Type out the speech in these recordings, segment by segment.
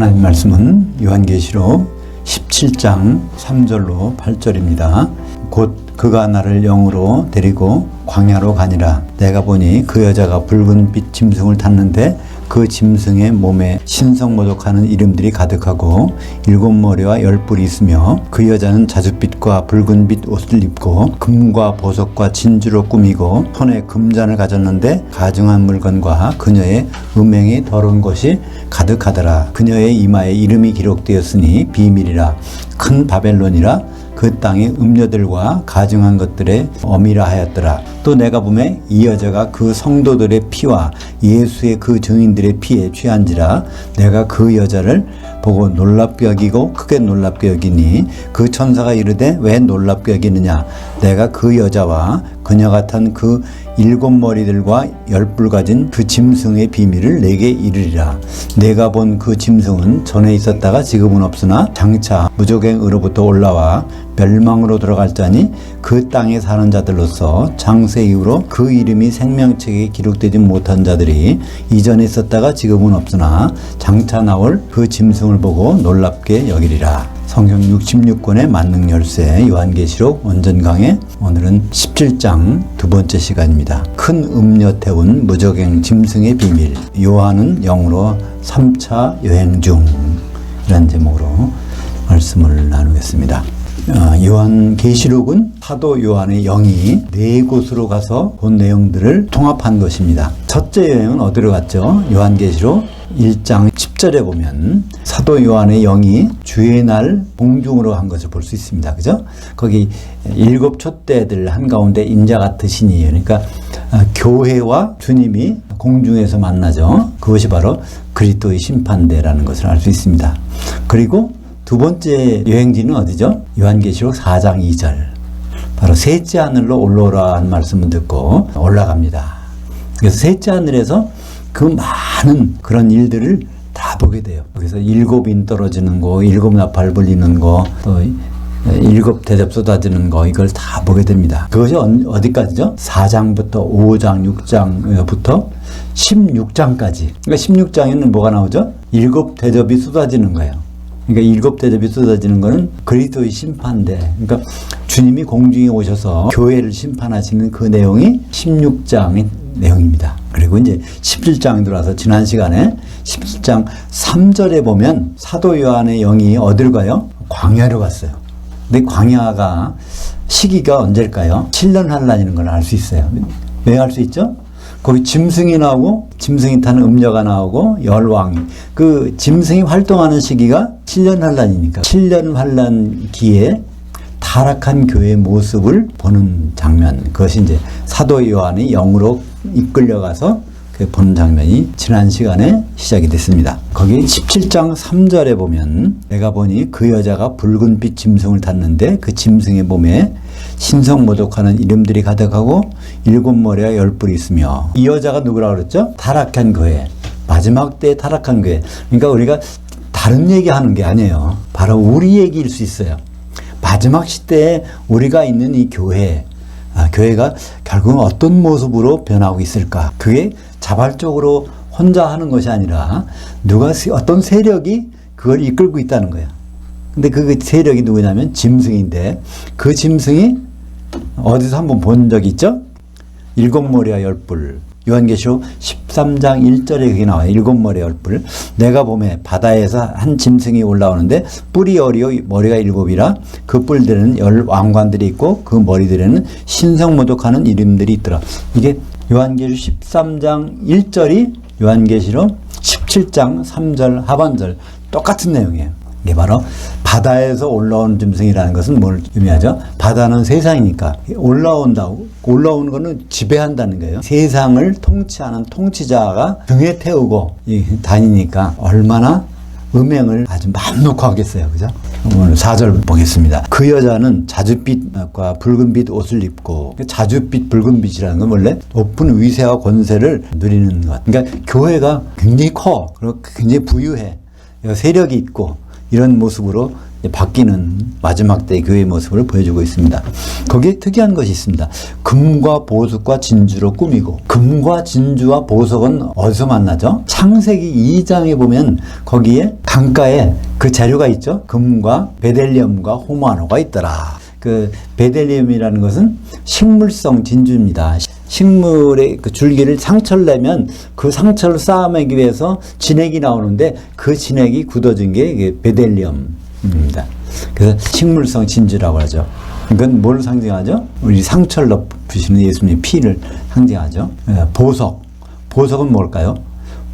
하나님 말씀은 요한계시록 17장 3절로 8절입니다. 곧 그가 나를 영으로 데리고 광야로 가니라. 내가 보니 그 여자가 붉은 빛 짐승을 탔는데 그 짐승의 몸에 신성모독하는 이름들이 가득하고 7머리와 10뿔이 있으며 그 여자는 자줏빛과 붉은빛 옷을 입고 금과 보석과 진주로 꾸미고 손에 금잔을 가졌는데 가증한 물건과 그녀의 음행이 더러운 것이 가득하더라. 그녀의 이마에 이름이 기록되었으니 비밀이라 큰 바벨론이라 그 땅의 음녀들과 가증한 것들의 어미라 하였더라. 또 내가 보매 이 여자가 그 성도들의 피와 예수의 그 증인들의 피에 취한지라. 내가 그 여자를 보고 놀랍게 여기고 크게 놀랍게 여기니 그 천사가 이르되 왜 놀랍게 여기느냐. 내가 그 여자와 그녀가 탄 그 7머리들과 10뿔 가진 그 짐승의 비밀을 내게 이르리라. 내가 본 그 짐승은 전에 있었다가 지금은 없으나 장차 무저갱으로부터 올라와 멸망으로 들어갈 자니 그 땅에 사는 자들로서 장세 이후로 그 이름이 생명책에 기록되지 못한 자들이 이전에 있었다가 지금은 없으나 장차 나올 그 짐승을 보고 놀랍게 여기리라. 성경 66권의 만능 열쇠 요한계시록 원전 강의, 오늘은 17장 두 번째 시간입니다. 큰 음녀 태운 무저갱 짐승의 비밀, 요한은 영으로 3차 여행 중, 이라는 제목으로 말씀을 나누겠습니다. 요한계시록은 사도 요한의 영이 4곳으로 가서 본 내용들을 통합한 것입니다. 첫째 여행은 어디로 갔죠? 요한계시록 1장 10절에 보면 사도 요한의 영이 주의 날 공중으로 한 것을 볼 수 있습니다. 그죠? 거기 7 촛대들 한가운데 인자 같으시니, 그러니까 교회와 주님이 공중에서 만나죠. 그것이 바로 그리스도의 심판대라는 것을 알 수 있습니다. 그리고 두 번째 여행지는 어디죠? 요한계시록 4장 2절. 바로 셋째 하늘로 올라오라 하는 말씀을 듣고 올라갑니다. 그래서 셋째 하늘에서 그 많은 그런 일들을 다 보게 돼요. 그래서 7인 떨어지는 거, 7나팔 불리는 거, 또 7 대접 쏟아지는 거, 이걸 다 보게 됩니다. 그것이 어디까지죠? 4장부터 5장, 6장부터 16장까지. 그러니까 16장에는 뭐가 나오죠? 7 대접이 쏟아지는 거예요. 그러니까 7 대접이 쏟아지는 거는 그리스도의 심판대. 그러니까 주님이 공중에 오셔서 교회를 심판하시는 그 내용이 16장의 내용입니다. 그리고 이제 17장에 들어와서 지난 시간에 17장 3절에 보면 사도 요한의 영이 어디로 가요? 광야로 갔어요. 근데 광야가 시기가 언제일까요? 7년 환란이라는 걸 알 수 있어요. 왜 알 수 있죠? 거기 짐승이 나오고 짐승이 타는 음녀가 나오고 열왕이, 그 짐승이 활동하는 시기가 7년 환란이니까 7년 환란기에 타락한 교회의 모습을 보는 장면, 그것이 이제 사도 요한이 영으로 이끌려가서 보는 장면이 지난 시간에 시작이 됐습니다. 거기 17장 3절에 보면 내가 보니 그 여자가 붉은빛 짐승을 탔는데 그 짐승의 몸에 신성모독하는 이름들이 가득하고 7머리와 10뿔이 있으며, 이 여자가 누구라고 그랬죠? 타락한 교회, 마지막 때에 타락한 교회. 그러니까 우리가 다른 얘기하는 게 아니에요. 바로 우리 얘기일 수 있어요. 마지막 시대에 우리가 있는 이 교회, 교회가 결국은 어떤 모습으로 변하고 있을까? 그게 자발적으로 혼자 하는 것이 아니라 어떤 세력이 그걸 이끌고 있다는 거예요. 근데 그 세력이 누구냐면 짐승인데, 그 짐승이 어디서 한번 본 적이 있죠? 7머리와 10뿔. 요한계시록 13장 1절에 그게 나와요. 7머리와 10뿔. 내가 보매 바다에서 한 짐승이 올라오는데 뿔이 어리고 머리가 7이라 그 뿔들에는 10 왕관들이 있고 그 머리들에는 신성모독하는 이름들이 있더라. 이게 요한계시록 13장 1절이 요한계시록 17장 3절 하반절 똑같은 내용이에요. 이게 바로 바다에서 올라온 짐승이라는 것은 뭘 의미하죠? 바다는 세상이니까 올라오는 거는 지배한다는 거예요. 세상을 통치하는 통치자가 등에 태우고 다니니까 얼마나 음행을 아주 마음 놓고 하겠어요. 그죠? 오늘 4절 보겠습니다. 그 여자는 자줏빛과 붉은빛 옷을 입고, 자줏빛 붉은빛이라는 건 원래 높은 위세와 권세를 누리는 것. 그러니까 교회가 굉장히 커. 그리고 굉장히 부유해. 세력이 있고 이런 모습으로 바뀌는 마지막 때 교회의 모습을 보여주고 있습니다. 거기에 특이한 것이 있습니다. 금과 보석과 진주로 꾸미고, 금과 진주와 보석은 어디서 만나죠? 창세기 2장에 보면 거기에 강가에 그 재료가 있죠. 금과 베델리엄과 호마노가 있더라. 그 베델리엄이라는 것은 식물성 진주입니다. 식물의 그 줄기를 상처를 내면 그 상처를 쌓아매기 위해서 진액이 나오는데 그 진액이 굳어진 게 베델리엄입니다. 그래서 식물성 진주라고 하죠. 이건 뭘 상징하죠? 우리 상처를 덮으시는 예수님의 피를 상징하죠. 보석. 보석은 뭘까요?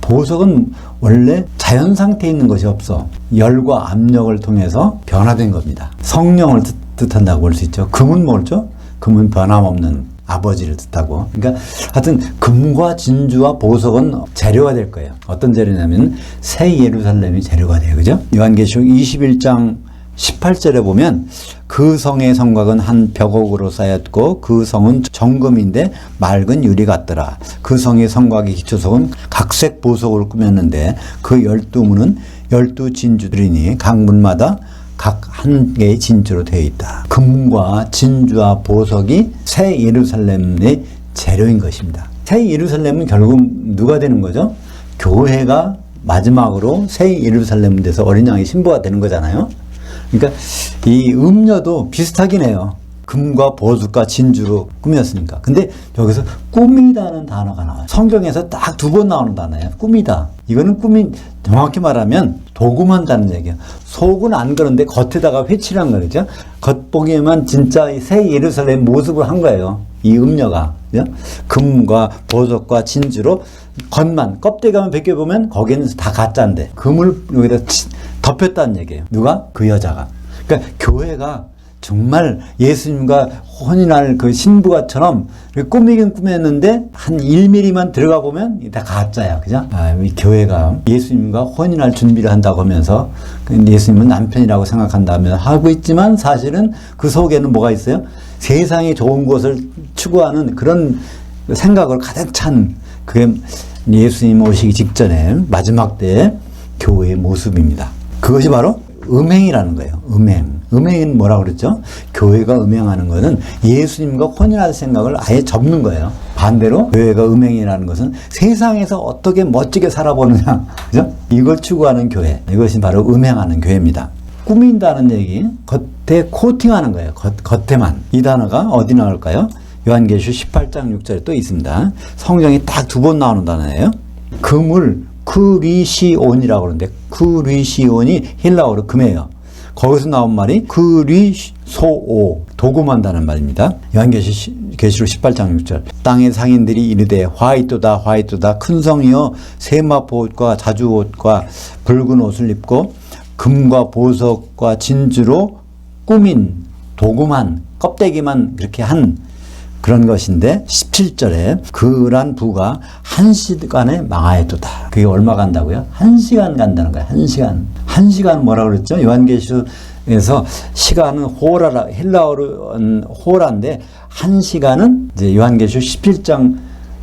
보석은 원래 자연 상태에 있는 것이 없어. 열과 압력을 통해서 변화된 겁니다. 성령을 뜻한다고 볼 수 있죠. 금은 뭐죠? 금은 변함없는 아버지를 뜻하고. 그러니까 하여튼 금과 진주와 보석은 재료가 될 거예요. 어떤 재료냐면 새 예루살렘이 재료가 돼요. 그죠? 요한계시록 21장 18절에 보면 그 성의 성곽은 한 벽옥으로 쌓였고 그 성은 정금인데 맑은 유리 같더라. 그 성의 성곽의 기초석은 각색 보석으로 꾸몄는데 그 12문은 12진주들이니 각 문마다 각 한 개의 진주로 되어 있다. 금과 진주와 보석이 새 예루살렘의 재료인 것입니다. 새 예루살렘은 결국 누가 되는 거죠? 교회가 마지막으로 새 예루살렘 돼서 어린 양의 신부가 되는 거잖아요. 그러니까 이 음료도 비슷하긴 해요. 금과 보석과 진주로 꾸몄으니까. 근데 여기서 꾸미다는 단어가 나와요. 성경에서 딱 2번 나오는 단어예요. 꾸미다. 이거는 정확히 말하면 도금한다는 얘기예요. 속은 안 그런데 겉에다가 회칠한 거죠. 겉보기에만 진짜 새 예루살렘 모습을 한 거예요. 이 음료가. 그죠? 금과 보석과 진주로 겉만, 껍데기만 벗겨보면 거기는 다 가짜인데 금을 여기다 덮였다는 얘기예요. 누가? 그 여자가. 그러니까 교회가 정말 예수님과 혼인할 그 신부가처럼 꾸미긴 꾸몄는데 한 1mm만 들어가 보면 다 가짜야. 그죠? 이 교회가 예수님과 혼인할 준비를 한다고 하면서 예수님은 남편이라고 생각한다면 하고 있지만 사실은 그 속에는 뭐가 있어요? 세상에 좋은 것을 추구하는 그런 생각을 가득 찬 그게 예수님 오시기 직전에 마지막 때의 교회의 모습입니다. 그것이 바로 음행이라는 거예요. 음행은 뭐라고 그랬죠? 교회가 음행하는 것은 예수님과 혼인할 생각을 아예 접는 거예요. 반대로 교회가 음행이라는 것은 세상에서 어떻게 멋지게 살아보느냐. 그죠? 이걸 추구하는 교회. 이것이 바로 음행하는 교회입니다. 꾸민다는 얘기, 겉에 코팅하는 거예요. 겉에만. 이 단어가 어디 나올까요? 요한계시록 18장 6절에 또 있습니다. 성경이 딱 2번 나오는 단어예요. 금을 크리시온이라고 그러는데 크리시온이 헬라어로 금이에요. 거기서 나온 말이 크리소오, 도금한다는 말입니다. 요한계시록 18장 6절. 땅의 상인들이 이르되 화이토다 화이토다 큰 성이여 세마포옷과 자주옷과 붉은 옷을 입고 금과 보석과 진주로 꾸민 도금한 껍데기만 그렇게 한 그런 것인데 17절에 그란 부가 1시간에 망하였도다. 그게 얼마 간다고요? 1시간 간다는 거예요. 1시간. 1시간 뭐라고 그랬죠? 요한계시록에서 시간은 호라라, 헬라어로 호라인데 1시간은 이제 요한계시록 17장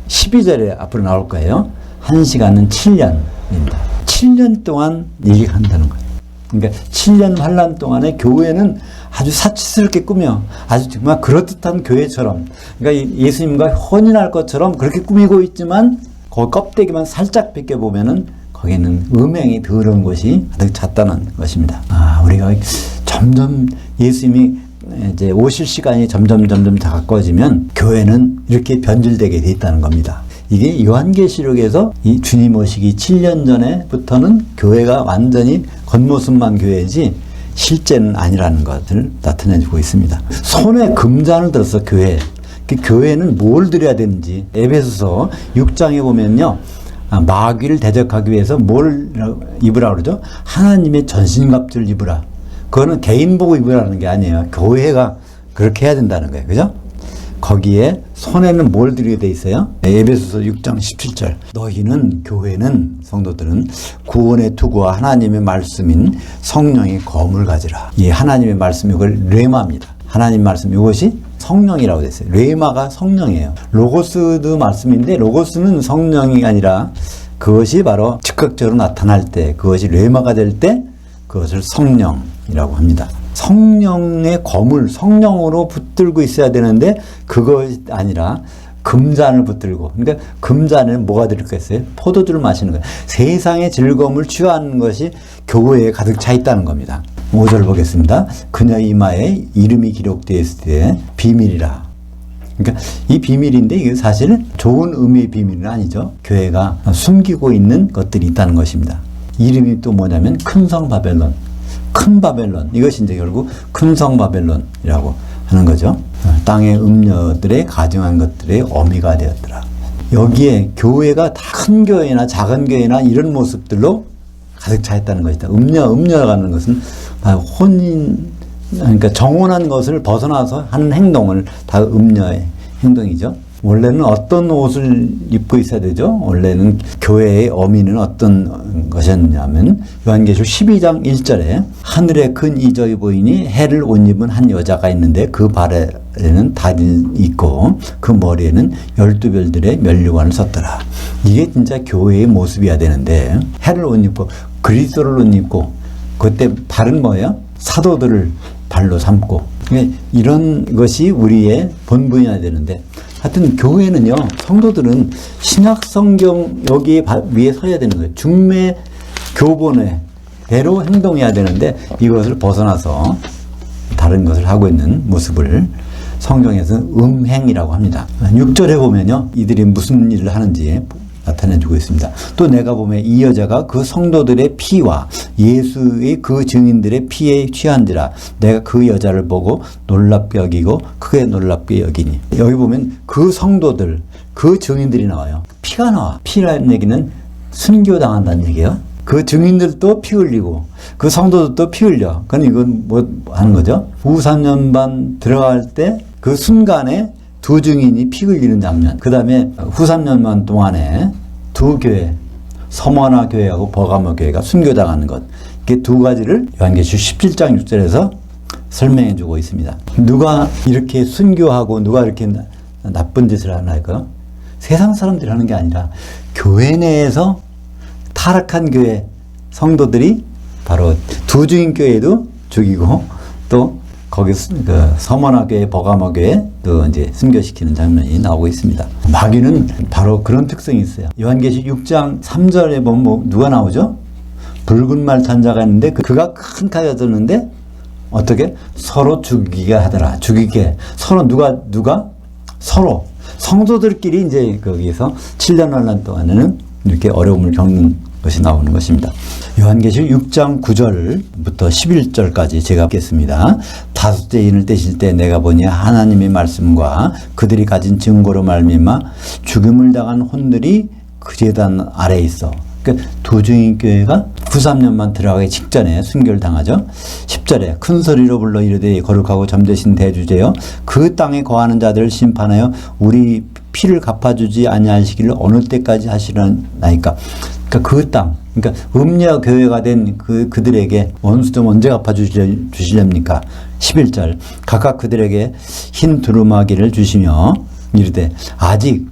12절에 앞으로 나올 거예요. 1시간은 7년입니다. 7년 동안 얘기한다는 거예요. 그러니까 7년 환란 동안에 교회는 아주 사치스럽게 꾸며 아주 정말 그럴듯한 교회처럼, 그러니까 예수님과 혼인할 것처럼 그렇게 꾸미고 있지만 그 껍데기만 살짝 벗겨보면은 거기는 음행이 더러운 것이 가득 찼다는 것입니다. 우리가 점점 예수님이 이제 오실 시간이 점점 다 가까워지면 교회는 이렇게 변질되게 돼 있다는 겁니다. 이게 요한계시록에서 이 주님 오시기 7년 전에부터는 교회가 완전히 겉모습만 교회지 실제는 아니라는 것을 나타내주고 있습니다. 손에 금잔을 들어서 교회. 그 교회는 뭘 드려야 되는지 에베소서 6장에 보면요. 마귀를 대적하기 위해서 뭘 입으라 그러죠? 하나님의 전신갑주를 입으라. 그거는 개인 보고 입으라는 게 아니에요. 교회가 그렇게 해야 된다는 거예요. 그죠? 거기에 손에는 뭘 드리게 돼 있어요? 에베소서 6장 17절. 너희는, 교회는, 성도들은 구원의 투구와 하나님의 말씀인 성령의 검을 가지라. 이 하나님의 말씀, 이걸 레마입니다. 하나님 말씀, 이것이 성령이라고 됐어요. 레마가 성령이에요. 로고스도 말씀인데 로고스는 성령이 아니라 그것이 바로 즉각적으로 나타날 때, 그것이 레마가 될 때 그것을 성령이라고 합니다. 성령의 검을 성령으로 붙들고 있어야 되는데 그거 아니라 금잔을 붙들고, 그러니까 금잔에 뭐가 들어있겠어요? 포도주를 마시는 거예요. 세상의 즐거움을 취하는 것이 교회에 가득 차 있다는 겁니다. 5절 보겠습니다. 그녀 이마에 이름이 기록되어 있을 때 비밀이라. 그러니까 이 비밀인데 이게 사실 좋은 의미의 비밀은 아니죠. 교회가 숨기고 있는 것들이 있다는 것입니다. 이름이 또 뭐냐면 큰성 바벨론, 큰 바벨론, 이것이 이제 결국 큰성 바벨론이라고 하는 거죠. 땅의 음녀들의 가증한 것들의 어미가 되었더라. 여기에 교회가 다 큰 교회나 작은 교회나 이런 모습들로 가득 차 있다는 것이다. 음녀라는 것은 혼인, 그러니까 정혼한 것을 벗어나서 하는 행동을 다 음녀의 행동이죠. 원래는 어떤 옷을 입고 있어야 되죠? 원래는 교회의 어미는 어떤 것이었냐면 요한계시록 12장 1절에 하늘에 큰 이적이 보이니 해를 옷 입은 한 여자가 있는데 그 발에는 달이 있고 그 머리에는 12별들의 면류관을 썼더라. 이게 진짜 교회의 모습이어야 되는데 해를 옷 입고 그리스도를 옷 입고 그때 발은 뭐예요? 사도들을 발로 삼고 이런 것이 우리의 본분이어야 되는데 하여튼 교회는요, 성도들은 신약 성경 여기에 위에 서야 되는 거예요. 중매 교본의 대로 행동해야 되는데 이것을 벗어나서 다른 것을 하고 있는 모습을 성경에서 음행이라고 합니다. 6절에 보면요, 이들이 무슨 일을 하는지 나타내주고 있습니다. 또 내가 보면 이 여자가 그 성도들의 피와 예수의 그 증인들의 피에 취한지라 내가 그 여자를 보고 놀랍게 여기고 크게 놀랍게 여기니. 여기 보면 그 성도들, 그 증인들이 나와요. 피가 나와. 피라는 얘기는 순교당한다는 얘기예요. 그 증인들도 피 흘리고 그 성도들도 피 흘려. 그럼 이건 뭐 하는 거죠? 후 3년 반 들어갈 때 그 순간에 두 증인이 피 흘리는 장면. 그 다음에 후 3년만 동안에 두 교회, 서머나 교회하고 버가모 교회가 순교당하는 것. 이렇게 두 가지를 요한계시록 17장 6절에서 설명해 주고 있습니다. 누가 이렇게 순교하고 누가 이렇게 나쁜 짓을 하나요? 세상 사람들이 하는 게 아니라 교회 내에서 타락한 교회 성도들이 바로 두 증인 교회도 죽이고 또 거기 그 서머나 교회, 버가모 교회 또 이제 순교시키는 장면이 나오고 있습니다. 마귀는 바로 그런 특성이 있어요. 요한계시록 6장 3절에 보면 뭐 누가 나오죠? 붉은 말 탄 자가 있는데 그가 큰 칼을 들었는데 어떻게 서로 죽이게 하더라. 죽이게 서로 누가 서로 성도들끼리 이제 거기서 7년 환란 동안에는 이렇게 어려움을 겪는 것이 나오는 것입니다. 요한계시록 6장 9절부터 11절까지 제가 읽겠습니다. 다섯째 인을 떼실 때 내가 보니 하나님의 말씀과 그들이 가진 증거로 말미암아 죽음을 당한 혼들이 그 제단 아래에 있어. 그러니까 두 증인 교회가 후 3년만 들어가기 직전에 순교를 당하죠. 10절에 큰 소리로 불러 이르되 거룩하고 점되신 대주제여 그 땅에 거하는 자들을 심판하여 우리 피를 갚아주지 아니하시기를 어느 때까지 하시려나이까. 그러니까 그 땅, 그러니까 음녀 교회가 된 그들에게 원수 좀 언제 갚아주시렵니까? 11절 각각 그들에게 흰 두루마기를 주시며 이르되 아직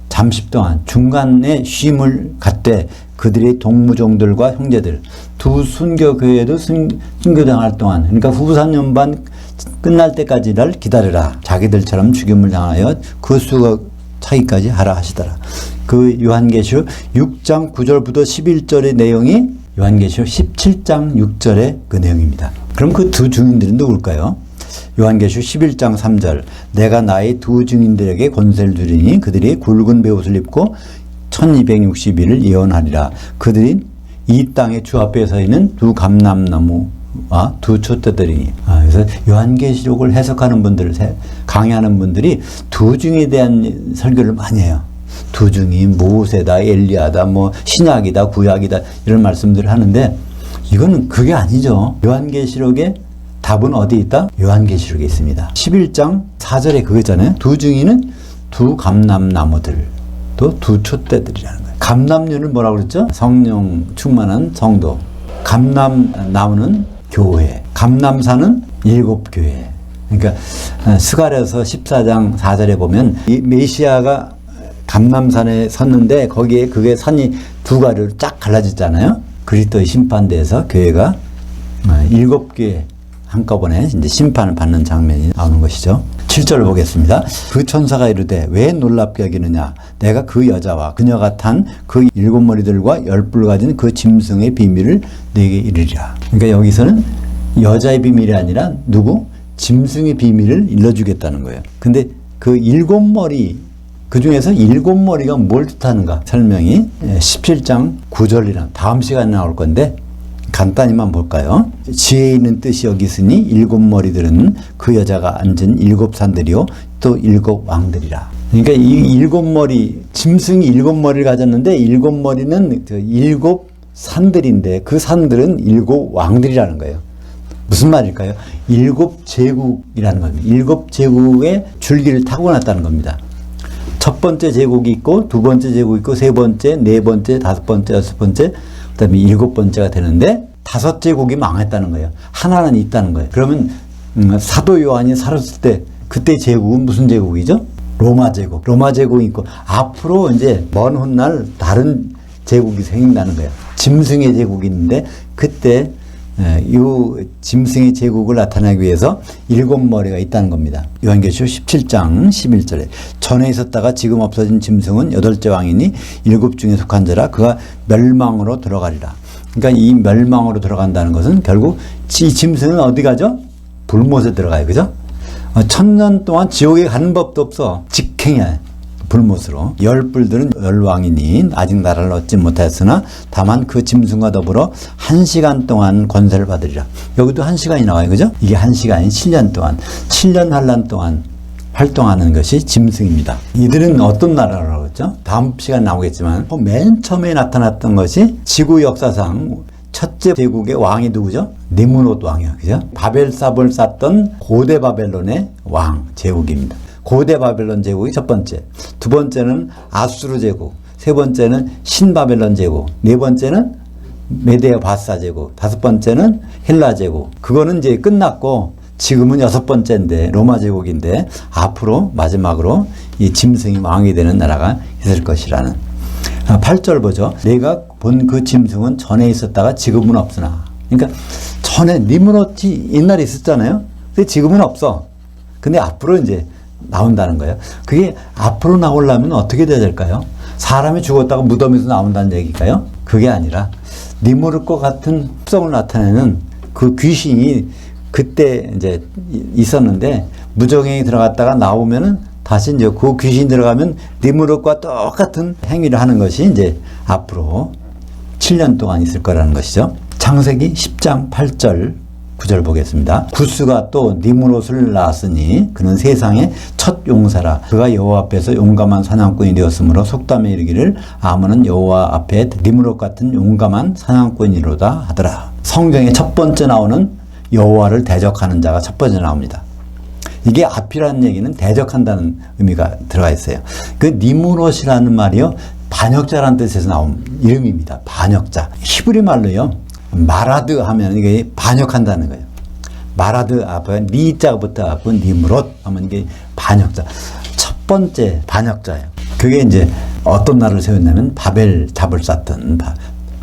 잠시 동안 중간에 쉼을 갖되 그들의 동무종들과 형제들 두 순교교회도 순교당할 동안 그러니까 후 3년 반 끝날 때까지를 기다려라. 자기들처럼 죽임을 당하여 그 수가 차기까지 하라 하시더라. 그 요한계시록 6장 9절부터 11절의 내용이 요한계시록 17장 6절의 그 내용입니다. 그럼 그 두 증인들은 누굴까요? 요한계시록 11장 3절 내가 나의 두 증인들에게 권세를 주리니 그들이 굵은 베옷을 입고 1260일을 예언하리라. 그들이 이 땅의 주 앞에 서 있는 두 감람나무와 두 촛대들이니. 그래서 요한계시록을 해석하는 분들, 강의하는 분들이 두 증에 대한 설교를 많이 해요. 두 증이 모세다, 엘리야다, 뭐 신약이다, 구약이다 이런 말씀들을 하는데 이거는 그게 아니죠. 요한계시록에 답은 어디 있다? 요한계시록에 있습니다. 11장 4절에 그거잖아요. 두 증인은 두 감람나무들, 또 두 촛대들이라는 거예요. 감람류는 뭐라고 그랬죠? 성령 충만한 성도. 감람나무는 교회. 감람산은 7교회. 그러니까 스가랴서 14장 4절에 보면 이 메시아가 감람산에 섰는데 거기에 그게 산이 두 가지로 쫙 갈라졌잖아요. 그리스도의 심판대에서 교회가 7개 한꺼번에 이제 심판을 받는 장면이 나오는 것이죠. 7절을 보겠습니다. 그 천사가 이르되 왜 놀랍게 여기느냐? 내가 그 여자와 그녀가 탄 그 7머리들과 10뿔 가진 그 짐승의 비밀을 네게 이르리라. 그러니까 여기서는 여자의 비밀이 아니라 누구? 짐승의 비밀을 일러주겠다는 거예요. 근데 그 7머리, 그 중에서 7머리가 뭘 뜻하는가? 설명이 17장 9절이랑 다음 시간에 나올 건데 간단히만 볼까요? 지혜 있는 뜻이 여기 있으니 7머리들은 그 여자가 앉은 7산들이요 또 7왕들이라. 그러니까 이 7머리, 짐승이 7머리를 가졌는데 7머리는 7산들인데 그 산들은 7왕들이라는 거예요. 무슨 말일까요? 7제국이라는 겁니다. 7제국의 줄기를 타고났다는 겁니다. 첫 번째 제국이 있고 두 번째 제국이 있고 세 번째, 네 번째, 다섯 번째, 여섯 번째, 그 다음에 7번째가 되는데 5제국이 망했다는 거예요. 하나는 있다는 거예요. 그러면 사도 요한이 살았을 때 그때 제국은 무슨 제국이죠? 로마 제국. 로마 제국이 있고 앞으로 이제 먼 훗날 다른 제국이 생긴다는 거예요. 짐승의 제국이 있는데 그때 이 짐승의 제국을 나타내기 위해서 7머리가 있다는 겁니다. 요한계시록 17장 11절에 전에 있었다가 지금 없어진 짐승은 8째 왕이니 7 중에 속한 자라 그가 멸망으로 들어가리라. 그러니까 이 멸망으로 들어간다는 것은 결국 이 짐승은 어디 가죠? 불못에 들어가요. 그죠? 1000년 동안 지옥에 가는 법도 없어. 직행이야. 불못으로. 10뿔들은 10왕이니 아직 나라를 얻지 못하였으나 다만 그 짐승과 더불어 1시간 동안 권세를 받으리라. 여기도 1시간이 나와요. 그죠? 이게 1시간이 7년 동안 7년 환란 동안 활동하는 것이 짐승입니다. 이들은 어떤 나라라고 했죠? 다음 시간에 나오겠지만 맨 처음에 나타났던 것이 지구 역사상 첫째 제국의 왕이 누구죠? 니므롯 왕이요. 그죠? 바벨탑을 쌓던 고대 바벨론의 왕 제국입니다. 고대 바벨론 제국이 첫 번째, 두 번째는 아수르 제국, 세 번째는 신바벨론 제국, 네 번째는 메데아 바사 제국, 다섯 번째는 헬라 제국. 그거는 이제 끝났고 지금은 6번째인데 로마 제국인데 앞으로 마지막으로 이 짐승이 왕이 되는 나라가 있을 것이라는 8절 보죠. 내가 본 그 짐승은 전에 있었다가 지금은 없으나. 그러니까 전에 니므롯이 옛날에 있었잖아요. 근데 지금은 없어. 근데 앞으로 이제 나온다는 거예요. 그게 앞으로 나오려면 어떻게 돼야 될까요? 사람이 죽었다가 무덤에서 나온다는 얘기일까요? 그게 아니라 니므롯과 같은 습성을 나타내는 그 귀신이 그때 이제 있었는데 무정행이 들어갔다가 나오면은 다시 이제 그 귀신 들어가면 니므롯과 똑같은 행위를 하는 것이 이제 앞으로 7년 동안 있을 거라는 것이죠. 창세기 10장 8절 9절 보겠습니다. 구스가 또 니므롯을 낳았으니 그는 세상의 첫 용사라. 그가 여호와 앞에서 용감한 사냥꾼이 되었으므로 속담에 이르기를 아문은 여호와 앞에 니므롯 같은 용감한 사냥꾼이로다 하더라. 성경에 첫 번째 나오는 여호와를 대적하는 자가 첫 번째 나옵니다. 이게 앞이라는 얘기는 대적한다는 의미가 들어가 있어요. 그 니므롯이라는 말이요 반역자라는 뜻에서 나온 이름입니다. 반역자. 히브리 말로요 마라드 하면 이게 반역한다는 거예요. 마라드 앞에 니자부터 갖고 니므롯 하면 이게 반역자. 첫 번째 반역자예요. 그게 이제 어떤 나라를 세웠냐면 바벨탑을 쌓던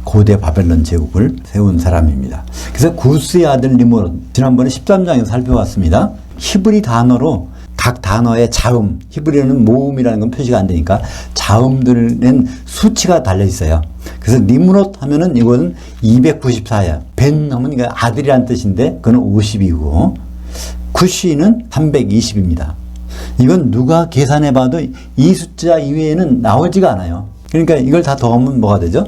고대 바벨론 제국을 세운 사람입니다. 그래서 구스의 아들 니므롯 지난번에 13장에서 살펴봤습니다. 히브리 단어로 각 단어의 자음, 히브리어는 모음이라는 건 표시가 안 되니까 자음들은 수치가 달려 있어요. 그래서 니므롯 하면은 이거는 294야. 벤 하면 이거 아들이란 뜻인데 그건 50이고 구시는 320입니다. 이건 누가 계산해 봐도 이 숫자 이외에는 나오지가 않아요. 그러니까 이걸 다 더하면 뭐가 되죠?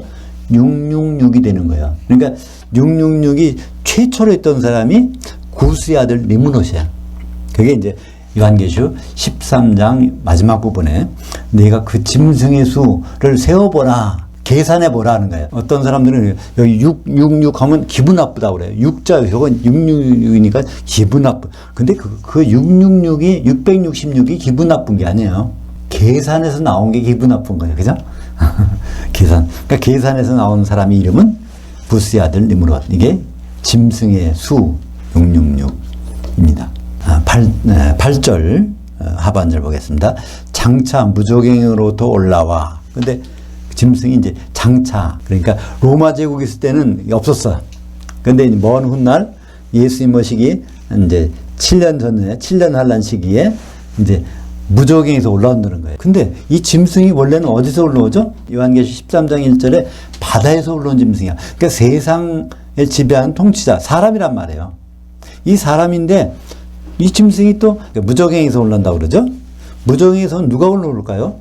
666이 되는 거예요. 그러니까 666이 최초로 했던 사람이 구스의 아들 니므롯이야. 그게 이제 요한계시록 13장 마지막 부분에 내가 그 짐승의 수를 세어보라, 계산해보라 하는 거예요. 어떤 사람들은 여기 666 하면 기분 나쁘다고 그래요. 6자, 저건 666이니까 기분 나쁘. 근데 그 666이, 666이 기분 나쁜 게 아니에요. 계산해서 나온 게 기분 나쁜 거예요. 그죠? 계산. 그러니까 계산해서 나온 사람의 이름은 구스의 아들 니므롯. 이게 짐승의 수 666입니다. 8절 하반절 보겠습니다. 장차 무적행으로부터 올라와. 근데 짐승이 이제 장차, 그러니까 로마 제국이 있을 때는 없었어. 근데 먼 훗날 예수님 오시기 이제 7년 전에, 7년 환란 시기에 이제 무저갱에서 올라온다는 거예요. 근데 이 짐승이 원래는 어디서 올라오죠? 요한계시 13장 1절에 바다에서 올라온 짐승이야. 그러니까 세상을 지배하는 통치자, 사람이란 말이에요. 이 사람인데 이 짐승이 또 무저갱에서 올라온다고 그러죠? 무저갱에서는 누가 올라올까요?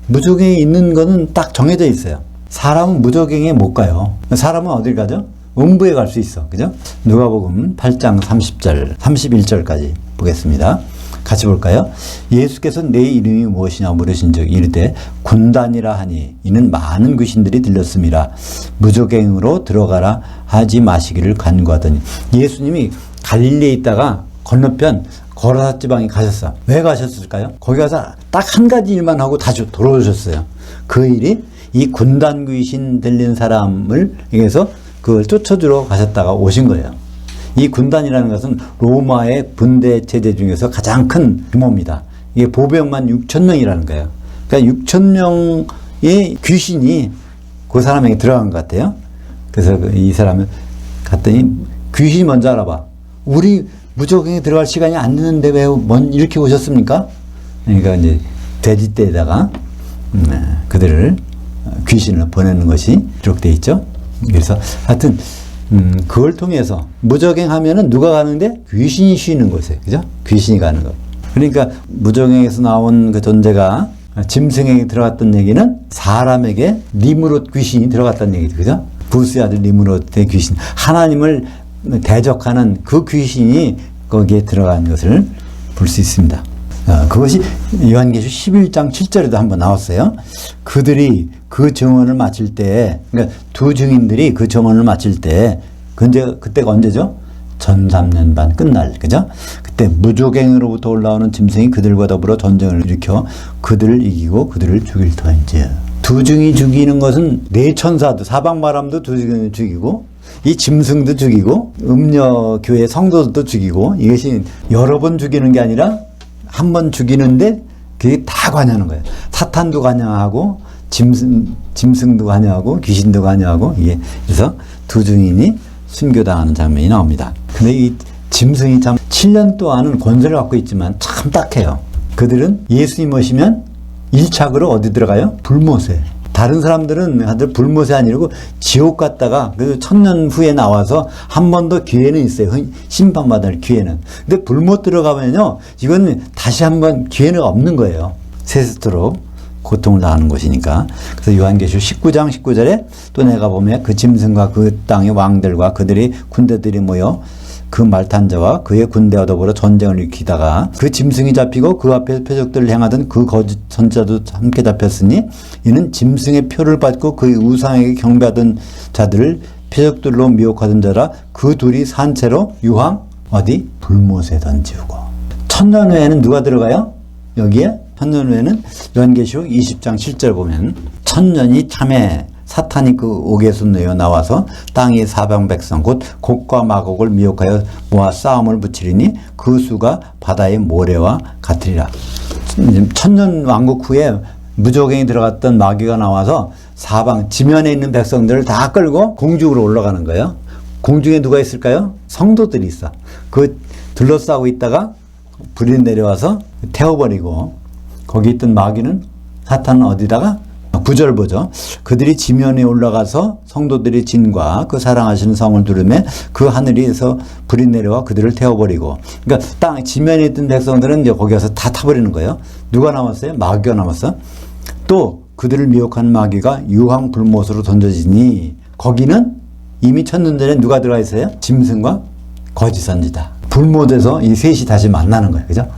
무저갱에 있는 거는 딱 정해져 있어요. 사람은 무저갱에 못 가요. 사람은 어딜 가죠? 음부에 갈 수 있어. 그죠? 누가복음 8장 30절, 31절까지 보겠습니다. 같이 볼까요? 예수께서 내 이름이 무엇이냐 물으신즉 이르되 군단이라 하니 이는 많은 귀신들이 들렸음이라 무저갱으로 들어가라 하지 마시기를 간구하더니 예수님이 갈릴리에 있다가 건너편 거라사 지방에 가셨어. 왜 가셨을까요? 거기 가서 딱 한 가지 일만 하고 다시 돌아오셨어요. 그 일이 이 군단 귀신 들린 사람을 위해서 그걸 쫓아주러 가셨다가 오신 거예요. 이 군단이라는 것은 로마의 군대 체제 중에서 가장 큰 규모입니다. 이게 보병만 6,000명이라는 거예요. 그러니까 6,000명의 귀신이 그 사람에게 들어간 것 같아요. 그래서 이 사람을 갔더니 귀신이 먼저 알아봐. 우리 무저갱에 들어갈 시간이 안 되는데 왜 이렇게 오셨습니까? 그러니까 이제 돼지떼에다가 그들을 귀신을 보내는 것이 기록되어 있죠. 그래서 하여튼 그걸 통해서 무저갱하면은 누가 가는데 귀신이 쉬는 곳에, 그죠? 귀신이 가는 것. 그러니까 무저갱에서 나온 그 존재가 짐승에게 들어갔던 얘기는 사람에게 니므롯 귀신이 들어갔다는 얘기죠, 그죠? 부스의 아들 니므롯의 귀신, 하나님을 대적하는 그 귀신이 거기에 들어간 것을 볼 수 있습니다. 그것이 요한계시 11장 7절에도 한번 나왔어요. 그들이 그 정언을 마칠 때, 그러니까 두 증인들이 그 정언을 마칠 때, 그때가 언제죠? 전 3년 반 끝날, 그죠? 그때 무저갱으로부터 올라오는 짐승이 그들과 더불어 전쟁을 일으켜 그들을 이기고 그들을 죽일 터인지. 두 증이 죽이는 것은 네 천사도, 사방바람도 두 증이 죽이고, 이 짐승도 죽이고, 음녀교회 성도들도 죽이고, 이것이 여러 번 죽이는 게 아니라 한 번 죽이는데 그게 다 관여하는 거예요. 사탄도 관여하고, 짐승도 관여하고, 귀신도 관여하고, 이게, 그래서 두 증인이 순교당하는 장면이 나옵니다. 근데 이 짐승이 참 7년 동안은 권세를 갖고 있지만 참 딱해요. 그들은 예수님 오시면 1착으로 어디 들어가요? 불못에. 다른 사람들은 다들 불못에 아니고 지옥 갔다가 그 1000년 후에 나와서 한 번 더 기회는 있어요. 심판받을 기회는. 근데 불못 들어가면요, 이건 다시 한번 기회는 없는 거예요. 세세토록 고통을 당하는 곳이니까. 그래서 요한계시 19장 19절에 또 내가 보면 그 짐승과 그 땅의 왕들과 그들이 군대들이 모여 그 말탄 자와 그의 군대와 더불어 전쟁을 일으키다가 그 짐승이 잡히고 그 앞에 표적들을 행하던 그 거짓 선지자도 함께 잡혔으니 이는 짐승의 표를 받고 그 우상에게 경배하던 자들을 표적들로 미혹하던 자라 그 둘이 산채로 유황 어디? 불못에 던지우고. 1000년 후에는 누가 들어가요? 여기에 1000년 후에는 요한계시록 20장 7절 보면 1000년이 참에 사탄이 그 옥에서 내어 나와서 땅의 사방 백성 곧 곡과 마곡을 미혹하여 모아 싸움을 붙이리니 그 수가 바다의 모래와 같으리라. 1000년 왕국 후에 무저갱이 들어갔던 마귀가 나와서 사방 지면에 있는 백성들을 다 끌고 공중으로 올라가는 거예요. 공중에 누가 있을까요? 성도들이 있어. 그 둘러싸고 있다가 불이 내려와서 태워버리고 거기 있던 마귀는 사탄은 어디다가 9절 보죠. 그들이 지면에 올라가서 성도들의 진과 그 사랑하시는 성을 두르매 그 하늘에서 불이 내려와 그들을 태워버리고. 그러니까 땅 지면에 있던 백성들은 이제 거기 가서 다 타버리는 거예요. 누가 남았어요? 마귀가 남았어. 또 그들을 미혹한 마귀가 유황 불못으로 던져지니 거기는 이미 1000년 전에 누가 들어가 있어요? 짐승과 거짓 선지자. 불못에서 이 셋이 다시 만나는 거예요. 그죠?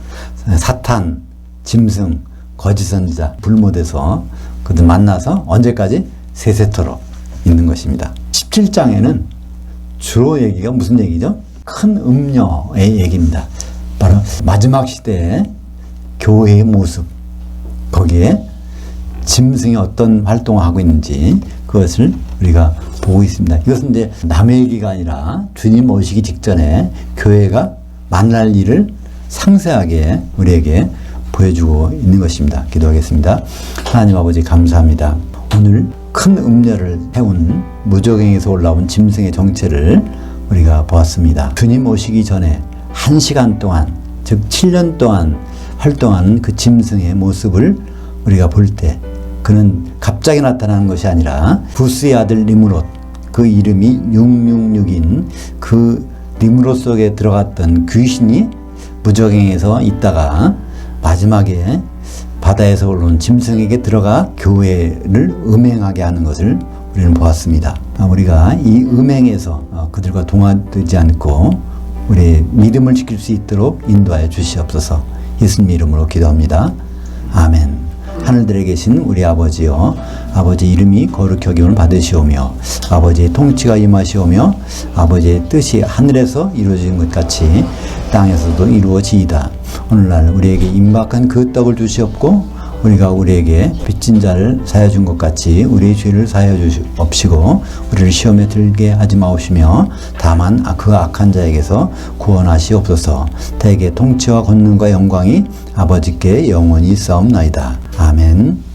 사탄, 짐승, 거짓 선지자, 불못에서 그들 만나서 언제까지? 세세토록 있는 것입니다. 17장에는 주로 얘기가 무슨 얘기죠? 큰 음녀의 얘기입니다. 바로 마지막 시대의 교회의 모습, 거기에 짐승이 어떤 활동을 하고 있는지 그것을 우리가 보고 있습니다. 이것은 이제 남의 얘기가 아니라 주님 오시기 직전에 교회가 만날 일을 상세하게 우리에게 보여주고 있는 것입니다. 기도하겠습니다. 하나님 아버지 감사합니다. 오늘 큰 음녀를 해온 무저갱에서 올라온 짐승의 정체를 우리가 보았습니다. 주님 오시기 전에 1시간 동안, 즉 7년 동안 활동하는 그 짐승의 모습을 우리가 볼 때 그는 갑자기 나타나는 것이 아니라 부스의 아들 니므롯, 그 이름이 666인 그 니므롯 속에 들어갔던 귀신이 무적행에서 있다가 마지막에 바다에서 올라온 짐승에게 들어가 교회를 음행하게 하는 것을 우리는 보았습니다. 우리가 이 음행에서 그들과 동화되지 않고 우리의 믿음을 지킬 수 있도록 인도하여 주시옵소서. 예수님 이름으로 기도합니다. 아멘. 하늘들에 계신 우리 아버지여, 아버지 이름이 거룩히 여김을 받으시오며 아버지의 통치가 임하시오며 아버지의 뜻이 하늘에서 이루어진 것 같이 땅에서도 이루어지이다. 오늘날 우리에게 임박한 그 떡을 주시옵고 우리가 우리에게 빚진 자를 사하여 준 것 같이 우리의 죄를 사하여 주옵시고 우리를 시험에 들게 하지 마옵시며 다만 그 악한 자에게서 구원하시옵소서. 대개 통치와 권능과 영광이 아버지께 영원히 있사옵나이다. 아멘.